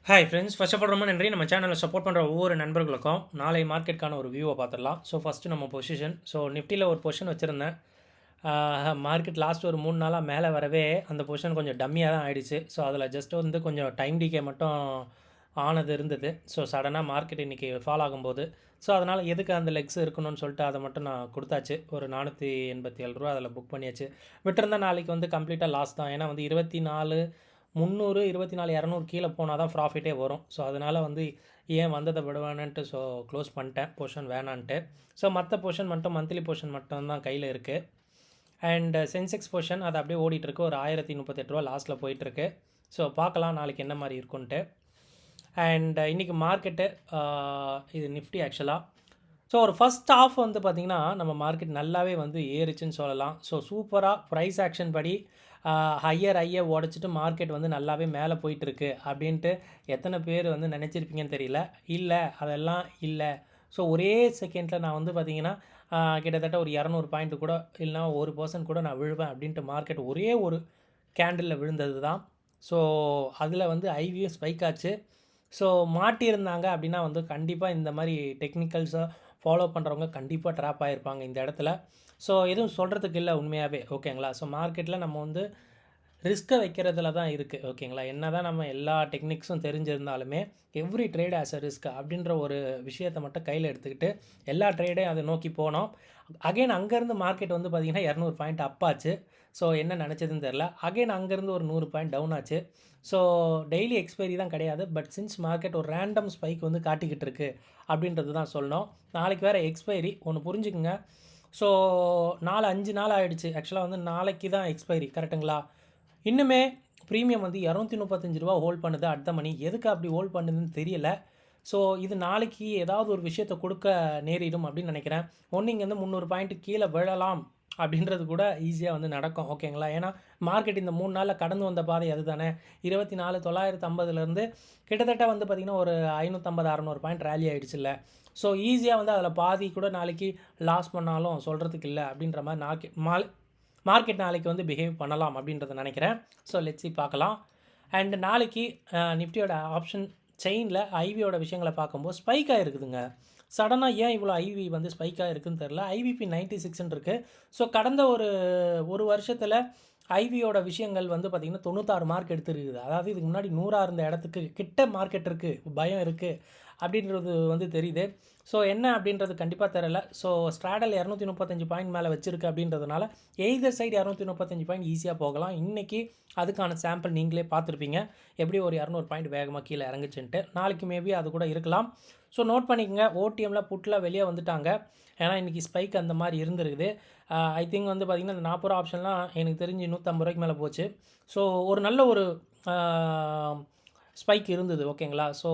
Hi friends, first of all ரொம்ப நன்றி. நம்ம சேனலை சப்போர்ட் பண்ணுற ஒவ்வொரு நண்பர்களுக்கும் நாளை மார்க்கெட்டுக்கான ஒரு வியூவை பார்த்துடலாம். ஸோ ஃபஸ்ட்டு நம்ம பொசிஷன். ஸோ நிஃப்டியில் ஒரு பொசிஷன் வச்சுருந்தேன். மார்க்கெட் லாஸ்ட் ஒரு 3 நாளாக மேலே வரவே அந்த பொசிஷன் கொஞ்சம் டம்மியாக தான் ஆயிடுச்சு. ஸோ அதில் ஜஸ்ட் வந்து கொஞ்சம் டைம் டிகே மட்டும் ஆனது இருந்தது. ஸோ சடனாக மார்க்கெட் இன்றைக்கி ஃபால் ஆகும்போது ஸோ அதனால் எதுக்கு அந்த லெக்ஸ் இருக்கணும்னு சொல்லிட்டு அதை மட்டும் நான் கொடுத்தாச்சு. ஒரு ரூ. 487 அதில் புக் பண்ணியாச்சு. விட்டிருந்தா நாளைக்கு வந்து கம்ப்ளீட்டாக லாஸ் தான். ஏன்னா வந்து 24 300 24 200 கீழே போனால் தான் ப்ராஃபிட்டே வரும். ஸோ அதனால் வந்து ஏன் வந்ததை விடுவானுன்ட்டு ஸோ க்ளோஸ் பண்ணிட்டேன் பொசிஷன் வேணான்ட்டு. ஸோ மற்ற பொசிஷன் மட்டும் மந்த்லி பொசிஷன் மட்டும் தான் கையில் இருக்குது. அண்ட் சென்செக்ஸ் பொசிஷன் அது அப்படியே ஓடிட்டுருக்கு. ஒரு ரூ. 1038 லாஸ்ட்டில் போயிட்டுருக்கு. ஸோ பார்க்கலாம் நாளைக்கு என்ன மாதிரி இருக்குன்ட்டு. அண்ட் இன்றைக்கி மார்க்கெட்டு இது நிஃப்டி ஆக்சுவலாக. ஸோ ஒரு ஃபஸ்ட் ஆஃப் வந்து பார்த்திங்கன்னா நம்ம மார்க்கெட் நல்லாவே வந்து ஏறிச்சுன்னு சொல்லலாம். ஸோ சூப்பராக ப்ரைஸ் ஆக்ஷன் படி ஹையை உடச்சிட்டு மார்க்கெட் வந்து நல்லாவே மேலே போயிட்டுருக்கு அப்படின்ட்டு எத்தனை பேர் வந்து நினச்சிருப்பீங்கன்னு தெரியல. இல்லை, அதெல்லாம் இல்லை. ஸோ ஒரே செகண்டில் நான் வந்து பார்த்திங்கன்னா கிட்டத்தட்ட ஒரு 200 பாயிண்ட்டு கூட இல்லைனா 1% கூட நான் விழுவேன் அப்படின்ட்டு மார்க்கெட் ஒரே ஒரு கேண்டிலில் விழுந்தது தான். ஸோ அதில் வந்து ஐவியும் ஸ்பைக் ஆச்சு. ஸோ மாட்டியிருந்தாங்க அப்படின்னா வந்து கண்டிப்பாக இந்த மாதிரி டெக்னிக்கல்ஸை ஃபாலோ பண்ணுறவங்க கண்டிப்பாக ட்ராப் ஆகிருப்பாங்க இந்த இடத்துல. ஸோ எதுவும் சொல்கிறதுக்கு இல்லை உண்மையாகவே. ஓகேங்களா? ஸோ மார்க்கெட்டில் நம்ம வந்து ரிஸ்க்கை வைக்கிறதுல தான் இருக்குது. ஓகேங்களா? என்ன தான் நம்ம எல்லா டெக்னிக்ஸும் தெரிஞ்சிருந்தாலுமே every trade has a risk அப்படின்ற ஒரு விஷயத்தை மட்டும் கையில் எடுத்துக்கிட்டு எல்லா ட்ரேடையும் அதை நோக்கி போனோம். அகைன் அங்கேருந்து மார்க்கெட் வந்து பார்த்திங்கன்னா 200 பாயிண்ட் அப்பாச்சு. ஸோ என்ன நினச்சதுன்னு தெரில. அகைன் அங்கேருந்து ஒரு 100 பாயிண்ட் டவுன் ஆச்சு. ஸோ டெய்லி எக்ஸ்பைரி தான் கிடையாது. பட் சின்ஸ் மார்க்கெட் ஒரு ரேண்டம் ஸ்பைக் வந்து காட்டிக்கிட்டு இருக்கு அப்படின்றது தான் சொல்லணும். நாளைக்கு வேறு எக்ஸ்பைரி ஒன்று புரிஞ்சுக்குங்க. ஸோ 5 நாள் ஆகிடுச்சு. ஆக்சுவலாக வந்து நாளைக்கு தான் எக்ஸ்பைரி, கரெக்டுங்களா? இன்னுமே ப்ரீமியம் வந்து ரூ. 235 ஹோல்ட் பண்ணுது அட் த மணி. எதுக்கு அப்படி ஹோல்ட் பண்ணுதுன்னு தெரியல. ஸோ இது நாளைக்கு ஏதாவது ஒரு விஷயத்தை கொடுக்க நேரிடும் அப்படின்னு நினைக்கிறேன். ஒன்று இங்கேருந்து 300 பாயிண்ட்டு கீழே விழலாம் அப்படின்றது கூட ஈஸியாக வந்து நடக்கும். ஓகேங்களா? ஏன்னா மார்க்கெட் இந்த 3 நாளில் கடந்து வந்த பாதை அது தானே. 24,950 கிட்டத்தட்ட வந்து பார்த்திங்கன்னா ஒரு 550-600 பாயிண்ட் ரேலி ஆகிடுச்சுல்ல. ஸோ ஈஸியாக வந்து அதில் பாதி கூட நாளைக்கு லாஸ் பண்ணாலும் சொல்கிறதுக்கு இல்லை அப்படின்ற மாதிரி மார்க்கெட் நாளைக்கு வந்து பிஹேவ் பண்ணலாம் அப்படின்றத நினைக்கிறேன். ஸோ லெட்ஸி பார்க்கலாம். அண்ட் நாளைக்கு நிஃப்டியோட ஆப்ஷன் செயினில் ஐவியோட விஷயங்களை பார்க்கும்போது ஸ்பைக் ஆகிருக்குதுங்க. சடனாக ஏன் இவ்வளோ ஐவி வந்து ஸ்பைக்காக இருக்குதுன்னு தெரில. ஐவிபி 96 இருக்குது. ஸோ கடந்த ஒரு வருஷத்தில் ஐவியோட விஷயங்கள் வந்து பார்த்திங்கன்னா 96 மார்க் எடுத்துருக்குது. அதாவது இதுக்கு முன்னாடி 100 இருந்த இடத்துக்கு கிட்ட மார்க்கெட் இருக்குது, பயம் இருக்குது அப்படின்றது வந்து தெரியுது. ஸோ என்ன அப்படின்றது கண்டிப்பாக தெரியல. ஸோ ஸ்ட்ராடல் 235 பாயிண்ட் மேலே வச்சுருக்கு அப்படின்றதுனால எய்தர் சைடு 235 பாயிண்ட் ஈஸியாக போகலாம். இன்றைக்கி அதுக்கான சாம்பிள் நீங்களே பார்த்துருப்பீங்க. எப்படி ஒரு 200 பாயிண்ட் வேகமாக கீழே இறங்குச்சுன்ட்டு. நாளைக்கு மேபி அது கூட இருக்கலாம். ஸோ நோட் பண்ணிக்கோங்க. ஓடிஎம்மில் புட்டில் வெளியே வந்துட்டாங்க. ஏன்னா இன்றைக்கி ஸ்பைக் அந்த மாதிரி இருந்துருக்குது. ஐ திங்க் வந்து பார்த்திங்கன்னா இந்த 40 ஆப்ஷன்லாம் எனக்கு தெரிஞ்சு 150 ரூபாய்க்கு மேலே போச்சு. ஸோ ஒரு நல்ல ஒரு ஸ்பைக் இருந்தது. ஓகேங்களா? ஸோ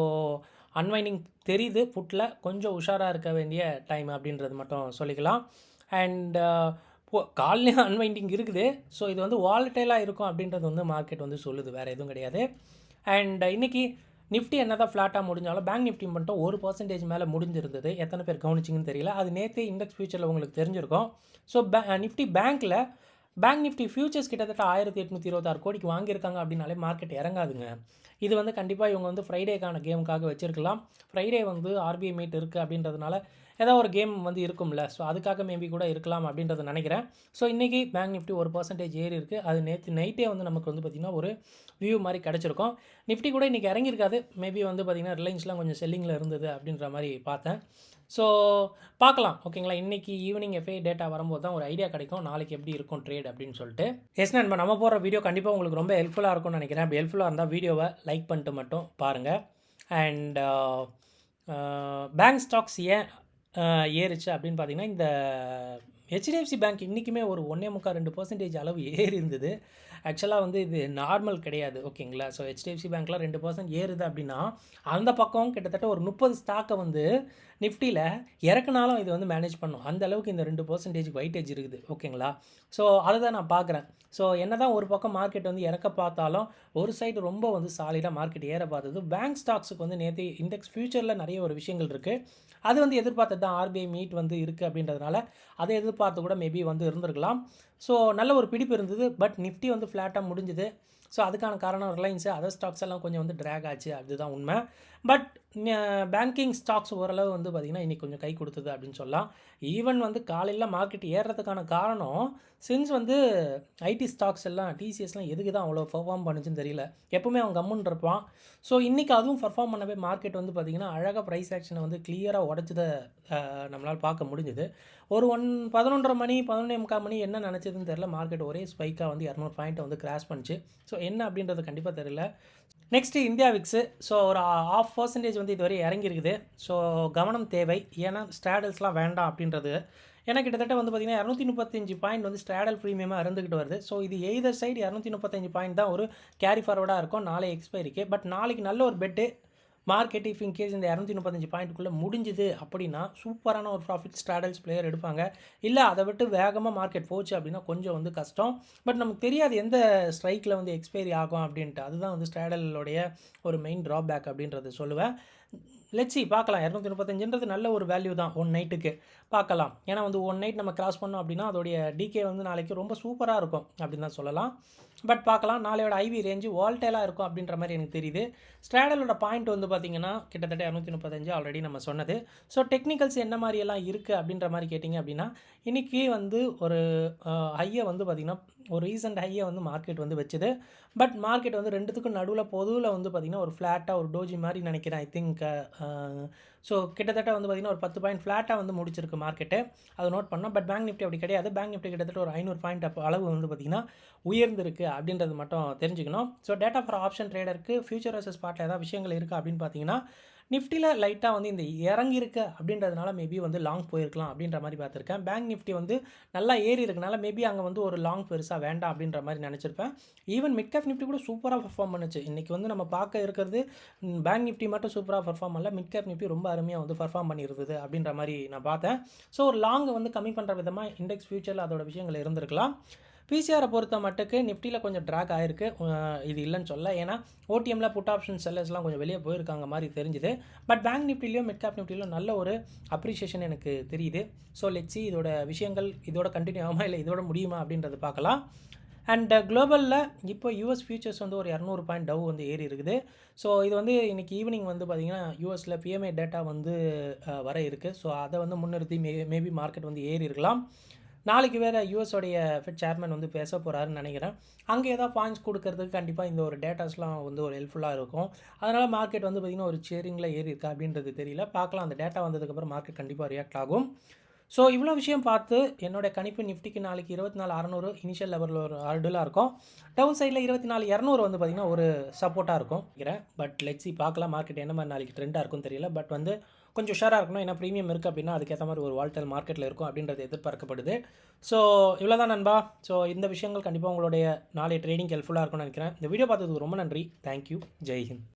அன்வைண்டிங் தெரியுது. புட்டில் கொஞ்சம் உஷாராக இருக்க வேண்டிய டைம் அப்படின்றது மட்டும் சொல்லிக்கலாம். அண்ட் கால்லேயும் அன்வைண்டிங் இருக்குது. ஸோ இது வந்து வாலட்டைலாக இருக்கும் அப்படின்றது வந்து மார்க்கெட் வந்து சொல்லுது, வேறு எதுவும் கிடையாது. அண்ட் இன்றைக்கி நிஃப்டி என்ன தான் ஃப்ளாட்டாக முடிஞ்சாலும் பேங்க் நிஃப்டி மட்டும் 1% மேலே முடிஞ்சிருந்தது. எத்தனை பேர் கவனிச்சிங்கன்னு தெரியல. அது நேற்றே இண்டெக்ஸ் ஃபியூச்சரில் உங்களுக்கு தெரிஞ்சிருக்கும். So Nifty bank Nifty features கிட்டத்தட்ட 1826 கோடிக்கு வாங்கியிருக்காங்க அப்படின்னாலே மார்க்கெட் இறங்காதுங்க. இது வந்து கண்டிப்பாக இவங்க வந்து ஃப்ரைடேக்கான கேமுக்காக வச்சுருக்கலாம். ஃப்ரைடே வந்து ஆர்பிஐ மீட் இருக்குது அப்படின்றதுனால ஏதாவது ஒரு கேம் வந்து இருக்கும்ல. ஸோ அதுக்காக மேபி கூட இருக்கலாம் அப்படின்றத நினைக்கிறேன். ஸோ இன்றைக்கி பேங்க் நிஃப்டி 1% ஏறி இருக்குது. அது நேற்று நைட்டே வந்து நமக்கு வந்து பார்த்திங்கன்னா ஒரு வியூ மாதிரி கிடச்சிருக்கும். நிஃப்டி கூட இன்றைக்கி இறங்கியிருக்காது. மேபி வந்து பார்த்திங்கன்னா ரிலையன்ஸ்லாம் கொஞ்சம் செல்லிங்கில் இருந்தது அப்படின்ற மாதிரி பார்த்தேன். ஸோ பார்க்கலாம். ஓகேங்களா? இன்றைக்கி ஈவினிங் எஃப்ஐ டேட்டா வரும்போது தான் ஒரு ஐடியா கிடைக்கும் நாளைக்கு எப்படி இருக்கும் ட்ரேட் அப்படின்னு சொல்லிட்டு. எஸ் நண்பா, நம்ம போகிற வீடியோ கண்டிப்பாக உங்களுக்கு ரொம்ப ஹெல்ப்ஃபுல்லாக இருக்கும்னு நினைக்கிறேன். அப்படி ஹெல்ப்ஃபுல்லாக இருந்தால் வீடியோவை லைக் பண்ணிட்டு மட்டும் பாருங்கள். அண்ட் பேங்க் ஸ்டாக்ஸ் ஏன் ஏறிச்சு அப்படின்னு பார்த்தீங்கன்னா, இந்த ஹெச்டிஎஃப்சி பேங்க் இன்றைக்குமே ஒரு 1.25-2% அளவு ஏறி இருந்தது. ஆக்சுவலாக வந்து இது நார்மல் கிடையாது. ஓகேங்களா? ஸோ ஹெச்டிஎஃப்சி பேங்க்கில் 2% ஏறுது அப்படின்னா அந்த பக்கம் கிட்டத்தட்ட ஒரு 30 ஸ்டாக்கை வந்து நிஃப்டியில் இறக்குனாலும் இது வந்து மேனேஜ் பண்ணும். அந்த அளவுக்கு இந்த 2% வெயிட்டேஜ் இருக்குது. ஓகேங்களா? ஸோ அதை தான் நான் பார்க்குறேன். ஸோ என்ன தான் ஒரு பக்கம் மார்க்கெட் வந்து இறக்க பார்த்தாலும் ஒரு சைடு ரொம்ப வந்து சாலிடாக மார்க்கெட் ஏற பார்த்தது. பேங்க் ஸ்டாக்ஸுக்கு வந்து நேற்று இண்டெக்ஸ் ஃபியூச்சரில் நிறைய ஒரு விஷயங்கள் இருக்குது. அது வந்து எதிர்பார்த்தது தான். ஆர்பிஐ மீட் வந்து இருக்குது அப்படின்றதுனால அதை எதிர்பார்த்து கூட மேபி வந்து இருந்திருக்கலாம். ஸோ நல்ல ஒரு பிடிப்பு இருந்தது. பட் நிஃப்டி வந்து ஃப்ளாட்டாக முடிஞ்சுது. ஸோ அதுக்கான காரணம் ரிலையன்ஸு, அதர் ஸ்டாக்ஸ் எல்லாம் கொஞ்சம் வந்து ட்ராக் ஆச்சு, அதுதான் உண்மை. பட் பேங்கிங் ஸ்டாக்ஸ் ஓரளவு வந்து பார்த்திங்கன்னா இன்றைக்கி கொஞ்சம் கை கொடுத்தது அப்படின்னு சொல்லலாம். ஈவன் வந்து காலையில் மார்க்கெட் ஏறுறதுக்கான காரணம் சின்ஸ் வந்து ஐடி ஸ்டாக்ஸ் எல்லாம் டிசிஎஸ்லாம் எதுக்கு தான் அவ்வளோ பர்ஃபார்ம் பண்ணுச்சுன்னு தெரியல. எப்போவுமே அவன் கம்முன்னு இருப்பான். ஸோ இன்றைக்கி அதுவும் பர்ஃபார்ம் பண்ணவே மார்க்கெட் வந்து பார்த்திங்கன்னா அழகாக ப்ரைஸ் ஆக்ஷனை வந்து கிளியராக உடச்சதை நம்மளால் பார்க்க முடிஞ்சுது. ஒரு 11:30 மணி 11:45 மணி என்ன நினச்சதுன்னு தெரியல, மார்க்கெட் ஒரே ஸ்பைக்காக வந்து 200 பாயிண்ட்டை வந்து கிராஷ் பண்ணிச்சு. ஸோ என்ன அப்படின்றது கண்டிப்பாக தெரியல. Next India VIX. ஸோ ஒரு 0.5% வந்து இதுவரை இறங்கியிருக்குது. ஸோ கவனம் தேவை. ஏன்னா ஸ்ட்ராடல்ஸ்லாம் வேண்டாம் அப்படின்றது. ஏன்னா கிட்டத்தட்ட வந்து பார்த்திங்கன்னா 235 பாயிண்ட் வந்து ஸ்ட்ராடல் ப்ரீமியமாக இருந்துக்கிட்டு வருது. ஸோ இது எய்தர் சைடு 235 பாயிண்ட் தான் ஒரு கேரி ஃபார்வர்டாக இருக்கும் நாளை எக்ஸ்பைரிக்கு. பட் நாளைக்கு நல்ல ஒரு பெட்டு மார்க்கெட் இஃப் இன்கேஸ் இந்த 235 பாயிண்ட்டுக்குள்ளே முடிஞ்சுது அப்படின்னா சூப்பரான ஒரு ப்ராஃபிட் ஸ்ட்ராடல்ஸ் பிளேயர் எடுப்பாங்க. இல்லை அதை விட்டு வேகமாக மார்க்கெட் போச்சு அப்படின்னா கொஞ்சம் வந்து கஷ்டம். பட் நமக்கு தெரியாது எந்த ஸ்ட்ரைக்கில் வந்து எக்ஸ்பைரி ஆகும் அப்படின்ட்டு. அதுதான் வந்து ஸ்ட்ராடலோடைய ஒரு மெயின் ட்ராபேக் அப்படின்றது சொல்லுவேன். லெட்ஸி பார்க்கலாம். 235ன்றது நல்ல ஒரு வேல்யூ தான் ஒன் நைட்டுக்கு பார்க்கலாம். ஏன்னா வந்து ஒன் நைட் நம்ம கிராஸ் பண்ணோம் அப்படின்னா அதோடைய டிகே வந்து நாளைக்கு ரொம்ப சூப்பராக இருக்கும் அப்படின்னு தான் சொல்லலாம். பட் பார்க்கலாம். நாளையோட ஐவி ரேஞ்சு வால்டேலாக இருக்கும் அப்படின்ற மாதிரி எனக்கு தெரியுது. ஸ்ட்ராடலோட பாயிண்ட் வந்து பார்த்திங்கன்னா கிட்டத்தட்ட 235 ஆல்ரெடி நம்ம சொன்னது. ஸோ டெக்னிக்கல்ஸ் என்ன மாதிரியெல்லாம் இருக்குது அப்படின்ற மாதிரி கேட்டிங்க அப்படின்னா இன்றைக்கி வந்து ஒரு ஹையை வந்து பார்த்திங்கன்னா ஒரு ரீசெண்ட் ஹையை வந்து மார்க்கெட் வந்து வச்சுது. பட் மார்க்கெட் வந்து ரெண்டுத்துக்கும் நடுவில் பொதுவில் வந்து பார்த்திங்கன்னா ஒரு ஃப்ளாட்டாக ஒரு டோஜி மாதிரி நினைக்கிறேன். ஐ திங்க் ஸோ கிட்டத்தட்ட வந்து பார்த்திங்கன்னா ஒரு 10 பாயிண்ட் ஃப்ளாட்டாக வந்து முடிச்சிருக்கு மார்க்கெட்டு. அதை நோட் பண்ணோம். பட் பேங்க் நிஃப்டி அப்படி கிடையாது. பேங்க் நிஃப்டி கிட்டத்தட்ட ஒரு 500 பாயிண்ட் அளவு வந்து பார்த்திங்கன்னா உயர்ந்திருக்கு அப்படின்றது மட்டும் தெரிஞ்சுக்கணும். ஸோ டேட்டா ஃபார் ஆப்ஷன் ட்ரேடருக்கு ஃபியூச்சர் வர்சஸ் ஸ்பாட்டில் ஏதாவது விஷயங்கள் இருக்குது அப்படின்னு பார்த்தீங்கன்னா நிஃப்டியில் லைட்டாக வந்து இந்த இறங்கியிருக்கு அப்படின்றதுனால மேபி வந்து லாங் போயிருக்கலாம் அப்படின்ற மாதிரி பார்த்துருக்கேன். பேங்க் நிஃப்டி வந்து நல்லா ஏறி இருக்கனால மேபி அங்கே வந்து ஒரு லாங் பெருசாக வேண்டாம் அப்படின்ற மாதிரி நினச்சிருப்பேன். ஈவன் மிட் கேப் நிஃப்டி கூட சூப்பராக பர்ஃபார்ம் பண்ணுச்சு. இன்றைக்கி வந்து நம்ம பார்க்க இருக்கிறது பேங்க் நிஃப்டி மட்டும் சூப்பராக பர்ஃபார்ம் பண்ணல, மிட் கேப் நிஃப்டி ரொம்ப அருமையாக வந்து பர்ஃபார்ம் பண்ணியிருந்தது அப்படின்ற மாதிரி நான் பார்த்தேன். ஸோ ஒரு லாங் வந்து கம்மி பண்ணுற விதமாக இண்டெக்ஸ் ஃபியூச்சரில் அதோட விஷயங்கள் இருந்திருக்கலாம். பிசிஆரை பொறுத்த மட்டுக்கு நிஃப்டியில் கொஞ்சம் ட்ராக் ஆகிருக்கு, இது இல்லைன்னு சொல்ல. ஏன்னா ஓடிஎம்மில் புட் ஆப்ஷன் செல்லர்ஸ்லாம் கொஞ்சம் வெளியே போயிருக்காங்க மாதிரி தெரிஞ்சுது. பட் பேங்க் நிஃப்டிலையும் மிட் கேப் நிஃப்டிலையும் நல்ல ஒரு அப்ரிஷியேஷன் எனக்கு தெரியுது. ஸோ லெட்ஸி இதோட விஷயங்கள் இதோட கண்டினியூ ஆகுமா இல்லை இதோட முடியுமா அப்படின்றது பார்க்கலாம். அண்ட் குளோபலில் இப்போ யூஎஸ் ஃபியூச்சர்ஸ் வந்து ஒரு 200 பாயிண்ட் டவ் வந்து ஏறி இருக்குது. ஸோ இது வந்து இன்றைக்கி ஈவினிங் வந்து பார்த்திங்கன்னா யூஎஸில் பிஎம்ஐ டேட்டா வந்து வர இருக்குது. ஸோ அதை வந்து முன்னிறுத்தி மேபி மார்க்கெட் வந்து ஏறி இருக்கலாம். நாளைக்கு வேறு யூஎஸோடைய ஃபெட் சேர்மன் வந்து பேச போகிறாருன்னு நினைக்கிறேன். அங்கே ஏதாவது பாயிண்ட்ஸ் கொடுக்கறதுக்கு கண்டிப்பாக இந்த ஒரு டேட்டாஸ்லாம் வந்து ஒரு ஹெல்ப்ஃபுல்லாக இருக்கும். அதனால் மார்க்கெட் வந்து பார்த்திங்கன்னா ஒரு சேரிங்கில் ஏறி இருக்கா அப்படின்றது தெரியல. பார்க்கலாம். அந்த டேட்டா வந்ததுக்கப்புறம் மார்க்கெட் கண்டிப்பாக ரியாக்ட் ஆகும். ஸோ இவ்வளோ விஷயம் பார்த்து என்னோடய கணிப்பு நிஃப்டிக்கு நாளைக்கு 24,600 இனிஷியல் லெவலில் ஒரு ஹர்டிலாக இருக்கும். டவுன் சைடில் 24,200 வந்து பார்த்திங்கன்னா ஒரு சப்போர்ட்டாக இருக்கும் நினைக்கிறேன். பட் லெட்ஸி பார்க்கலாம் மார்க்கெட் என்ன மாதிரி நாளைக்கு ட்ரெண்டாக இருக்கும்னு தெரியல. பட் வந்து கொஞ்சம் உஷாராக இருக்கணும். ஏன்னா ப்ரீமியம் இருக்குது அப்படின்னா அதுக்கேற்ற மாதிரி ஒரு வால்டல் மார்க்கெட்டில் இருக்கும் அப்படின்றது எதிர்பார்க்கப்படுது. ஸோ இவ்வளோ தான் நண்பா. ஸோ இந்த விஷயங்கள் கண்டிப்பாக உங்களுடைய நாளைய ட்ரேடிங் ஹெல்ப்ஃபுல்லாக இருக்கும்னு நினைக்கிறேன். இந்த வீடியோ பார்த்ததுக்கு ரொம்ப நன்றி. தேங்க்யூ. ஜெய்ஹிந்த்.